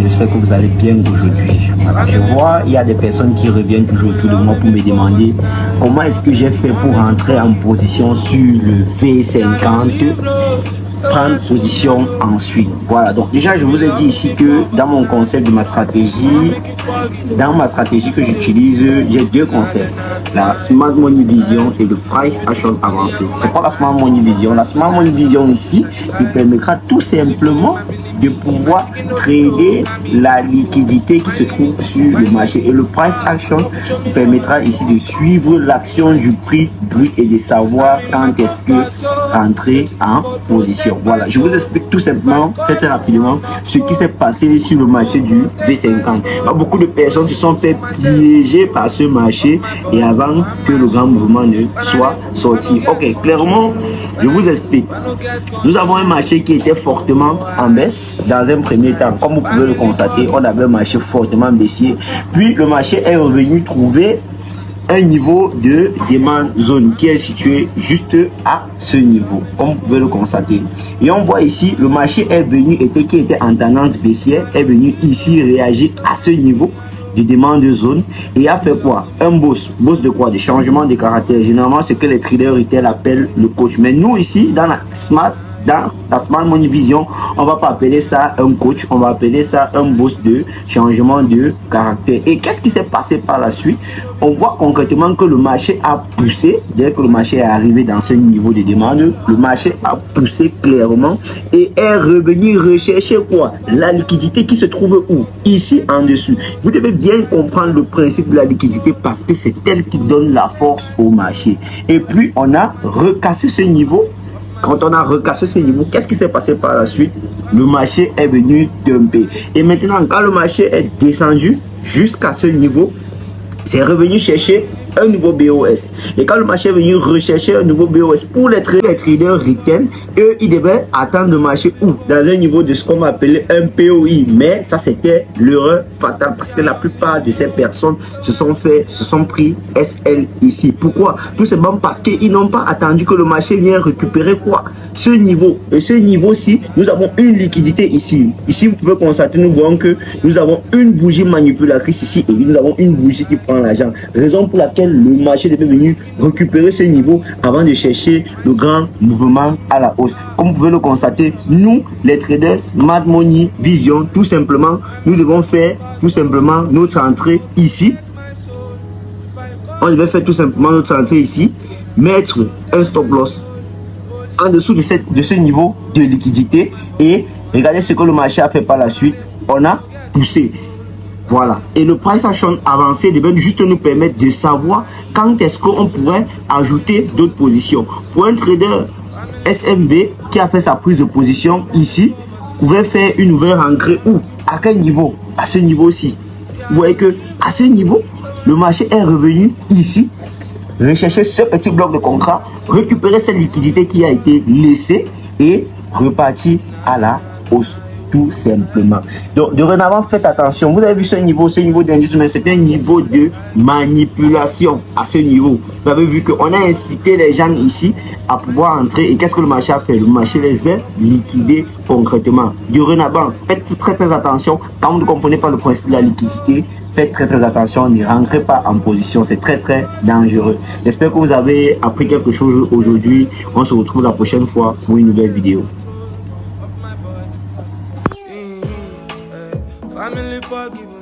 j'espère que vous allez bien aujourd'hui. Voilà, je vois, il y a des personnes qui reviennent toujours autour de moi pour me demander comment est-ce que j'ai fait pour rentrer en position sur le V50, prendre position ensuite. Voilà, donc déjà je vous ai dit ici que dans mon concept de ma stratégie, dans ma stratégie que j'utilise, j'ai deux concepts: la Smart Money Vision et le Price Action avancé. C'est quoi la Smart Money Vision? La Smart Money Vision ici nous permettra tout simplement de pouvoir trader la liquidité qui se trouve sur le marché, et le Price Action nous permettra ici de suivre l'action du prix brut et de savoir quand est-ce que rentrer en position. Voilà, je vous explique tout simplement, très rapidement, ce qui s'est passé sur le marché du V50. Beaucoup de personnes se sont fait piéger par ce marché et avant que le grand mouvement ne soit sorti. Ok, clairement, je vous explique. Nous avons un marché qui était fortement en baisse dans un premier temps. Comme vous pouvez le constater, on avait un marché fortement baissier. Puis le marché est revenu trouver un niveau de demande zone qui est situé juste à ce niveau, comme vous pouvez le constater. Et on voit ici, le marché est venu, qui était en tendance baissière, est venu ici réagir à ce niveau de demande de zone et a fait quoi? Un boss de quoi? De changement de caractère. Généralement, ce que les traders retail appellent le coach. Mais nous ici, dans la Smart Money Vision, on va pas appeler ça un coach, on va appeler ça un boss de changement de caractère. Et qu'est-ce qui s'est passé par la suite? On voit concrètement que le marché a poussé. Dès que le marché est arrivé dans ce niveau de demande, le marché a poussé clairement et est revenu rechercher quoi? La liquidité qui se trouve où? Ici en dessous. Vous devez bien comprendre le principe de la liquidité parce que c'est elle qui donne la force au marché. Et puis on a recassé ce niveau. Quand on a recassé ce niveau, qu'est-ce qui s'est passé par la suite? Le marché est venu dumper. Et maintenant, quand le marché est descendu jusqu'à ce niveau, c'est revenu chercher un nouveau BOS. Et quand le marché est venu rechercher un nouveau BOS pour les traders retail, eux, ils devaient attendre le marché où? Dans un niveau de ce qu'on appelait un POI. Mais ça, c'était l'erreur fatale parce que la plupart de ces personnes se sont pris SL ici. Pourquoi? Tout simplement parce qu'ils n'ont pas attendu que le marché vienne récupérer quoi? Ce niveau. Et ce niveau-ci, nous avons une liquidité ici. Ici, vous pouvez constater, nous voyons que nous avons une bougie manipulatrice ici et nous avons une bougie qui prend l'argent. Raison pour laquelle le marché devait venir récupérer ce niveau avant de chercher le grand mouvement à la hausse. Comme vous pouvez le constater, nous, les traders Smart Money Vision, tout simplement, nous devons faire tout simplement notre entrée ici. On devait faire tout simplement notre entrée ici, mettre un stop loss en dessous de ce niveau de liquidité et regardez ce que le marché a fait par la suite. On a poussé. Voilà. Et le price action avancé devait juste nous permettre de savoir quand est-ce qu'on pourrait ajouter d'autres positions. Pour un trader SMB qui a fait sa prise de position ici, pouvait faire une nouvelle rentrée où? À quel niveau? À ce niveau-ci. Vous voyez que à ce niveau, le marché est revenu ici, rechercher ce petit bloc de contrat, récupérer cette liquidité qui a été laissée et repartir à la hausse. Tout simplement. Donc, dorénavant, faites attention. Vous avez vu ce niveau d'indice, mais c'est un niveau de manipulation à ce niveau. Vous avez vu qu'on a incité les gens ici à pouvoir entrer. Et qu'est-ce que le marché a fait? Le marché les a liquidés concrètement. Dorénavant, faites très attention. Quand vous ne comprenez pas le principe de la liquidité, faites très attention. Ne rentrez pas en position. C'est très dangereux. J'espère que vous avez appris quelque chose aujourd'hui. On se retrouve la prochaine fois pour une nouvelle vidéo. Family forgive